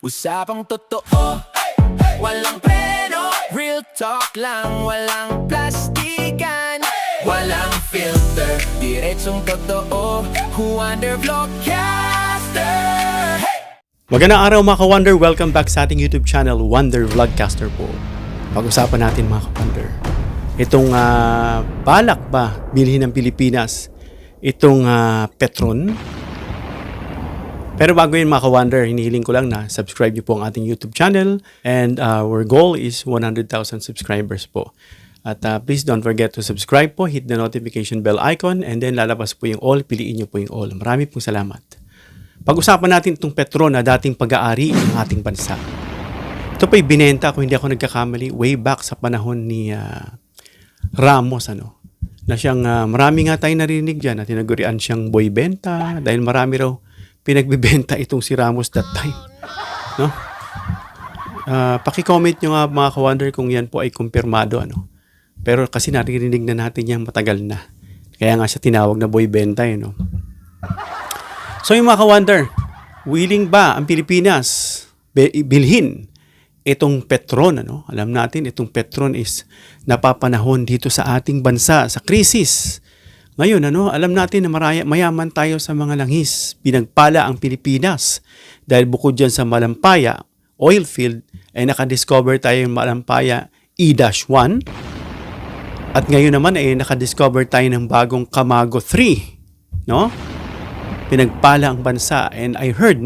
Usapang totoo, walang pero. Real talk lang, walang plastikan. Walang filter, diretsong totoo. Wonder Vlogcaster. Magandang araw mga ka-Wonder, welcome back sa ating YouTube channel, Wonder Vlogcaster po. Pag-usapan natin mga ka-Wonder, itong balak ba bilhin ng Pilipinas itong Petron? Pero bago yun mga ka-Wonder, hinihiling ko lang na subscribe niyo po ang ating YouTube channel, and our goal is 100,000 subscribers po. At please don't forget to subscribe po, hit the notification bell icon, and then lalabas po yung all, piliin niyo po yung all. Marami pong salamat. Pag-usapan natin itong Petron na dating pag-aari ng ating bansa. Ito po'y binenta, kung hindi ako nagkakamali, way back sa panahon ni Ramos, na siyang, marami nga tayong narinig dyan, na tinagurian siyang boy benta, dahil marami raw pinagbibenta itong si Ramos that time. No? Paki-comment nyo nga mga ka-Wonder kung yan po ay kumpirmado. Pero kasi naririnig na natin yan matagal na. Kaya nga siya tinawag na boy benta. So yung mga ka-Wonder, willing ba ang Pilipinas bilhin itong Petron? Alam natin itong Petron is napapanahon dito sa ating bansa, sa krisis. Ngayon, alam natin na mayaman tayo sa mga langis. Pinagpala ang Pilipinas dahil bukod dyan sa Malampaya oil field, ay nakadiscover tayo ng Malampaya E-1. At ngayon naman ay nakadiscover tayo ng bagong Camago 3. No? Pinagpala ang bansa. And I heard,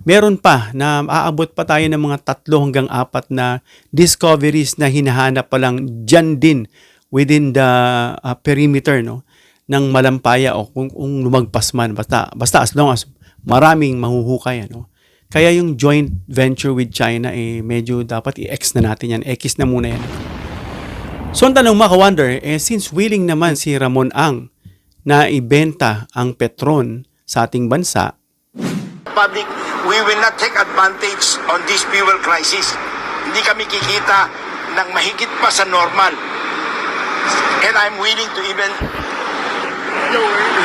meron pa na aabot pa tayo ng mga 3 hanggang 4 na discoveries na hinahanap pa lang dyan din within the perimeter, ng Malampaya o kung lumagpas man. Basta as long as maraming mahuhukay. Kaya yung joint venture with China, medyo dapat i-X na natin yan. X na muna yan. So, ang tanong mga ka-Wonder, since willing naman si Ramon Ang na ibenta ang Petron sa ating bansa, public, we will not take advantage on this fuel crisis. Hindi kami kikita ng mahigit pa sa normal. And I'm willing to even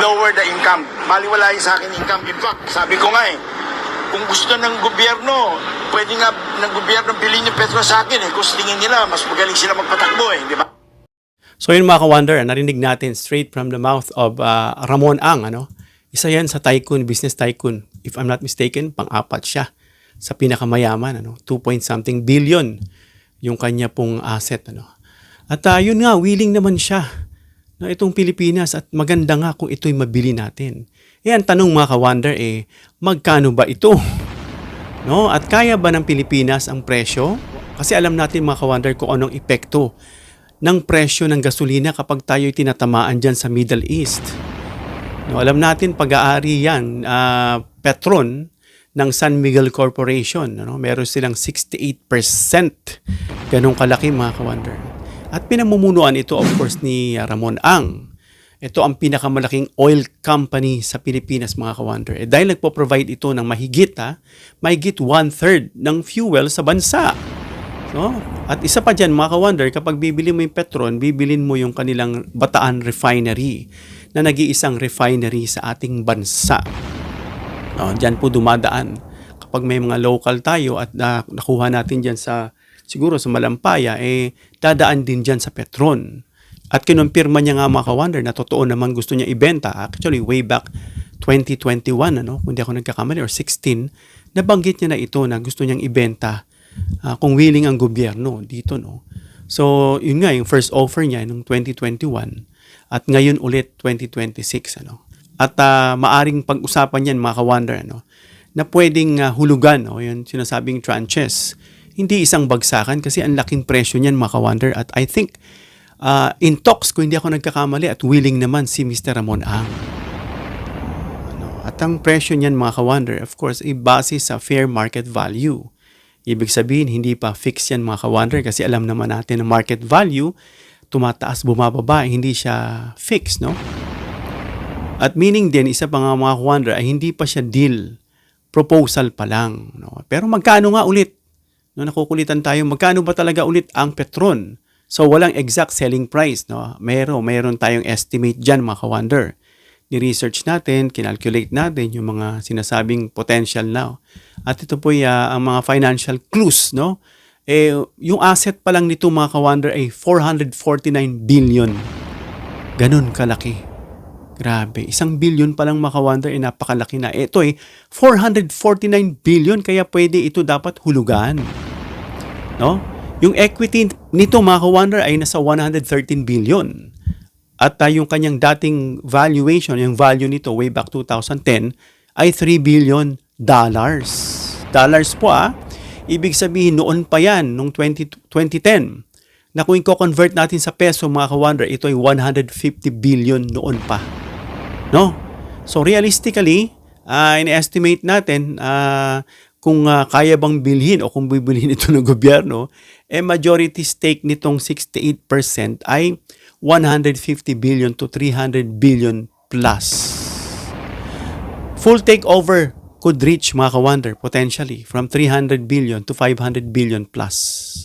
lower the income. Baliwala yung sa akin income. In fact, sabi ko nga kung gusto ng gobyerno, pwede nga ng gobyerno bilhin yung Petron sa akin kung tingin nila, mas magaling sila magpatakbo di ba? So yun mga ka-Wonder, narinig natin straight from the mouth of Ramon Ang, Isa yan sa tycoon, business tycoon. If I'm not mistaken, pang-apat siya sa pinakamayaman, 2-point-something billion yung kanya pong asset, At yun nga, willing naman siya na itong Pilipinas at maganda nga kung ito'y mabili natin. Ang tanong mga ka-Wonder, magkano ba ito? At kaya ba ng Pilipinas ang presyo? Kasi alam natin mga ka-Wonder kung anong epekto ng presyo ng gasolina kapag tayo'y tinatamaan dyan sa Middle East. Alam natin pag-aari yan, Petron ng San Miguel Corporation. Meron silang 68%. Ganong kalaki mga ka-Wonder. At pinamumunuan ito of course ni Ramon Ang. Ito ang pinakamalaking oil company sa Pilipinas mga ka-Wonder. Dahil nagpo-provide ito ng mahigit 1/3 ng fuel sa bansa. At isa pa dyan mga ka-Wonder, kapag bibili mo yung Petron, bibilin mo yung kanilang Bataan Refinery na nag-iisang refinery sa ating bansa. Diyan po dumadaan. Kapag may mga local tayo at nakuha natin dyan siguro sa Malampaya, dadaan din dyan sa Petron. At kinumpirma niya nga mga ka-Wonder na totoo naman gusto niya ibenta. Actually, way back 2021, kung di ako nagkakamali, or 16, nabanggit niya na ito na gusto niyang ibenta kung willing ang gobyerno dito. So, yun nga, yung first offer niya noong 2021 at ngayon ulit 2026. At maaring pag-usapan yan mga ka-Wonder, na pwedeng hulugan, yung sinasabing tranches. Hindi isang bagsakan kasi ang laking presyo niyan mga ka-Wonder. At I think in talks, kung hindi ako nagkakamali, at willing naman si Mr. Ramon Ang. At ang presyo niyan mga ka-Wonder, of course, ay base sa fair market value. Ibig sabihin, hindi pa fix yan mga ka-Wonder kasi alam naman natin na market value, tumataas, bumababa, hindi siya fix, At meaning din, isa pa nga mga ka-Wonder, ay hindi pa siya deal, proposal pa lang. Pero magkano nga ulit? Nakukulitan tayo, magkano ba talaga ulit ang Petron? So, walang exact selling price. Meron tayong estimate dyan, mga ka-Wonder. ni-research natin, kinalculate natin yung mga sinasabing potential na. At ito po ang mga financial clues, no? Yung asset pa lang nito mga ka-wonder ay 449 billion. Ganun kalaki. Grabe, 1 billion pa lang mga ka-wonder ay napakalaki na. Ito ay 449 billion kaya pwede ito dapat hulugan. No? Yung equity nito mga ka-wonder ay nasa 113 billion. At yung kanyang dating valuation, yung value nito way back 2010 ay $3 billion. Dollars po Ibig sabihin noon pa yan, nung 2010, na kung i-convert natin sa peso mga ka-wonder, ito ay 150 billion noon pa. No? So realistically, in-estimate natin kung kaya bang bilhin o kung bibilhin ito ng gobyerno, majority stake nitong 68% ay 150 billion to 300 billion plus. Full takeover could reach mga ka-wonder potentially from 300 billion to 500 billion plus.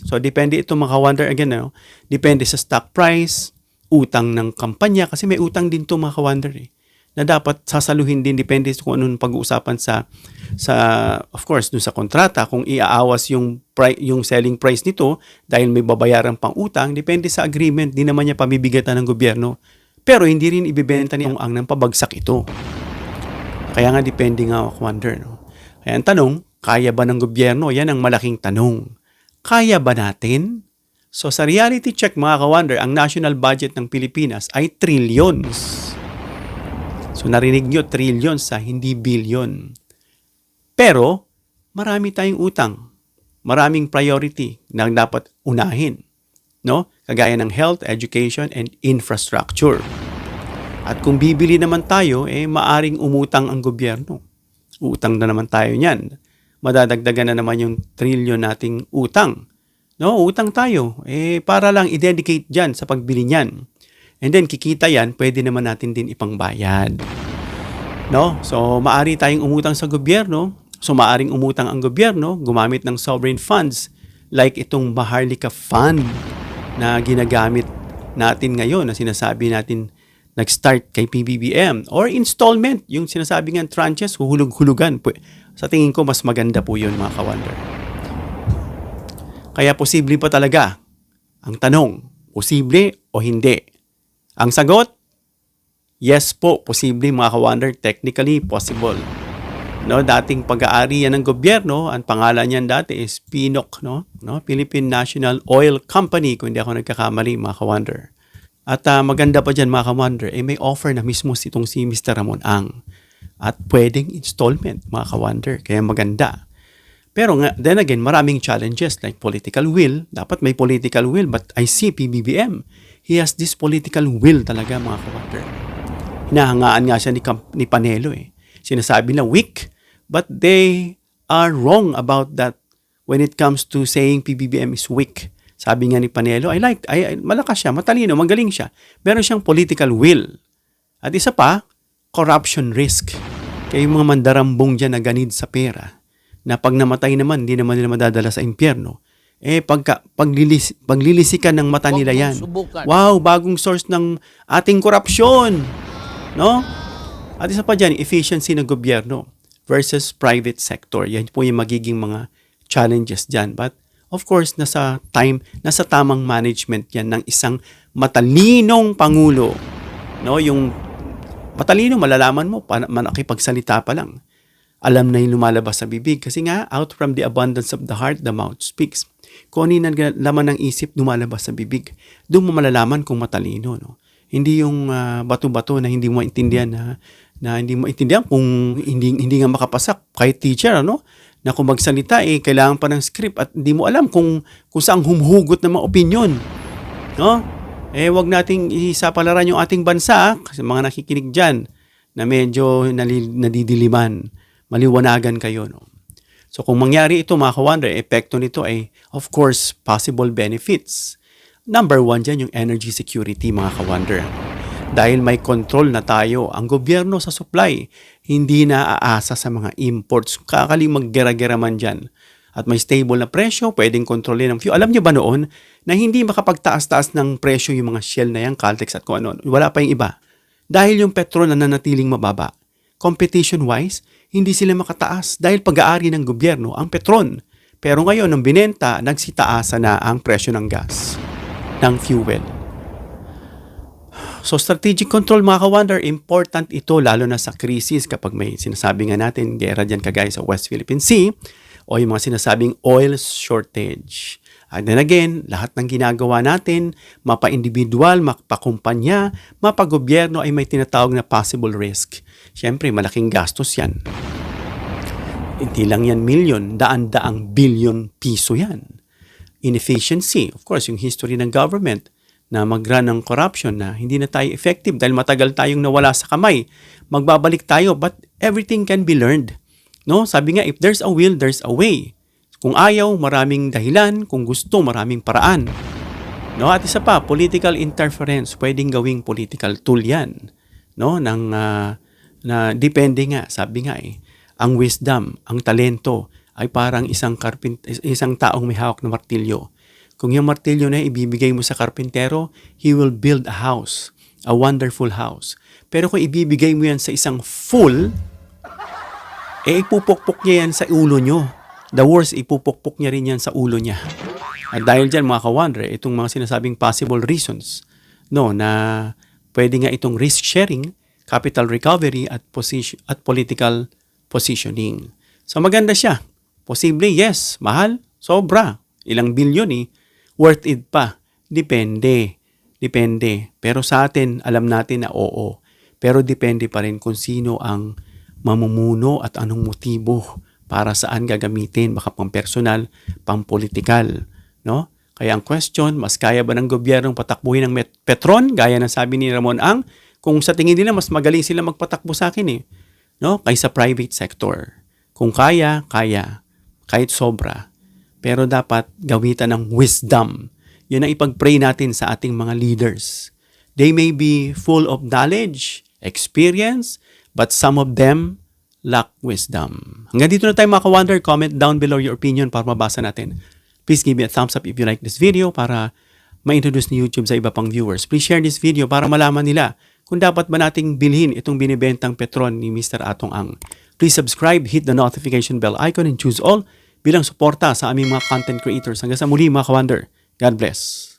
So depende ito mga ka-wonder again, depende sa stock price, utang ng kampanya kasi may utang din to mga ka-wonder na dapat sasaluhin din depende kung anong pag-uusapan sa of course dun sa kontrata kung iaawas yung selling price nito dahil may babayaran pang utang, depende sa agreement, di naman niya pamibigatan ng gobyerno. Pero hindi rin ibebenta ni ang ng pabagsak ito. Kaya nga depende nga wonder, no? Kaya ang tanong, kaya ba ng gobyerno? Yan ang malaking tanong. Kaya ba natin? So sa reality check mga ka-wonder, ang national budget ng Pilipinas ay trillions. So narinig nyo, trillions hindi billion. Pero marami tayong utang. Maraming priority na dapat unahin. No? Kagaya ng health, education, and infrastructure. At kung bibili naman tayo, maaring umutang ang gobyerno. Utang na naman tayo niyan. Madadagdagan na naman yung trilyon nating utang. No, utang tayo. Para lang i-dedicate dyan sa pagbili niyan. And then, kikita yan, pwede naman natin din ipangbayad. No? So, maari tayong umutang sa gobyerno. So, maaring umutang ang gobyerno, gumamit ng sovereign funds like itong Maharlika Fund na ginagamit natin ngayon, na sinasabi natin nag-start kay PBBM, or installment, yung sinasabi ng tranches, huhulog-hulugan. Sa tingin ko, mas maganda po yun mga ka-wonder. Kaya posible pa talaga. Ang tanong, posible o hindi? Ang sagot, yes po, posible mga ka-wonder, technically possible. No, dating pag-aari yan ng gobyerno, ang pangalan niyan dati is PNOC, no? Philippine National Oil Company, kung hindi ako nagkakamali mga ka-wonder. At maganda pa dyan mga ka-wonder, may offer na mismo itong si Mr. Ramon Ang. At pwedeng installment mga ka-wonder, kaya maganda. Pero then again, maraming challenges like political will. Dapat may political will, but I see PBBM. He has this political will talaga mga ka-wonder. Hinahangaan nga siya ni Panelo Sinasabi na weak, but they are wrong about that when it comes to saying PBBM is weak. Sabi nga ni Panelo, malakas siya, matalino, magaling siya. Meron siyang political will. At isa pa, corruption risk. Kaya yung mga mandarambong dyan na ganid sa pera, na pag namatay naman, hindi naman nila madadala sa impyerno. Paglilisikan ng mata nila yan. Wow, bagong source ng ating korupsyon. No? At isa pa dyan, efficiency ng gobyerno versus private sector. Yan po yung magiging mga challenges dyan. But of course, nasa tamang management yan ng isang matalinong pangulo. No, yung matalino, malalaman mo, nakipagsalita pa lang. Alam na yung lumalabas sa bibig. Kasi nga, out from the abundance of the heart, the mouth speaks. Kung ano yung laman ng isip, lumalabas sa bibig. Doon mo malalaman kung matalino. No? Hindi yung bato-bato na hindi mo maintindihan na hindi mo maintindihan kung hindi nga makapasak. Kahit teacher, na kung magsalita, kailangan pa ng script at hindi mo alam kung saan humuhugot ng mga opinion. No? Wag nating isapalaran yung ating bansa kasi mga nakikinig dyan na medyo nadidiliman. Maliwanagan kayo. No? So kung mangyari ito, mga ka-wonder, epekto nito ay, of course, possible benefits. Number 1 dyan, yung energy security, mga ka-wonder. Dahil may control na tayo, ang gobyerno sa supply, hindi na aasa sa mga imports. Kakaling maggera-gera man dyan. At may stable na presyo, pwedeng kontrolin ng fuel. Alam niyo ba noon na hindi makapagtaas-taas ng presyo yung mga Shell na yan, Caltex at kung ano. Wala pa yung iba. Dahil yung petrol na nanatiling mababa, competition-wise, hindi sila makataas dahil pag-aari ng gobyerno ang Petron. Pero ngayon, nung binenta, nagsitaasa na ang presyo ng gas, ng fuel. So strategic control mga ka-wonder, important ito lalo na sa krisis kapag may sinasabi nga natin, gera dyan kagaya sa West Philippine Sea o yung mga sinasabing oil shortage. And then again, lahat ng ginagawa natin, mapa-individual, mapa-kumpanya, mapa-gobyerno ay may tinatawag na possible risk. Siyempre, malaking gastos yan. Hindi lang yan milyon, daan-daang bilyon piso yan. Inefficiency, of course, yung history ng government, na mag-run ng corruption na hindi na tayo effective dahil matagal tayong nawala sa kamay. Magbabalik tayo but everything can be learned. No? Sabi nga, if there's a will, there's a way. Kung ayaw, maraming dahilan. Kung gusto, maraming paraan. No? At isa pa, political interference. Pwedeng gawing political tool yan. No? Na depende nga, sabi nga ang wisdom, ang talento ay parang isang taong may hawak na martilyo. Kung yung martilyo na ibibigay mo sa karpintero, he will build a house, a wonderful house. Pero kung ibibigay mo yan sa isang fool, ipupukpok niya yan sa ulo nyo. The worst, ipupukpok niya rin yan sa ulo niya. At dahil dyan mga ka-wonder, itong mga sinasabing possible reasons, no, na pwede nga itong risk sharing, capital recovery at political positioning. So maganda siya. Posible, yes. Mahal, sobra. Ilang bilyon worth it pa. Depende. Pero sa atin, alam natin na oo. Pero depende pa rin kung sino ang mamumuno at anong motibo para saan gagamitin. Baka pang personal, pang politikal. No? Kaya ang question, mas kaya ba ng gobyernong patakbuhin ng Petron? Gaya ng sabi ni Ramon Ang, kung sa tingin nila, mas magaling sila magpatakbo sa akin no? Kaysa private sector. Kung kaya, kahit sobra. Pero dapat gawitan ng wisdom. Yun ang ipag-pray natin sa ating mga leaders. They may be full of knowledge, experience, but some of them lack wisdom. Hanggang dito na tayo mga ka-wonder. Comment down below your opinion para mabasa natin. Please give me a thumbs up if you like this video para ma-introduce ni YouTube sa iba pang viewers. Please share this video para malaman nila kung dapat ba nating bilhin itong binibentang Petron ni Mr. Atong Ang. Please subscribe, hit the notification bell icon and choose all bilang suporta sa aming mga content creators. Hanggang sa muli mga ka-wonder. God bless.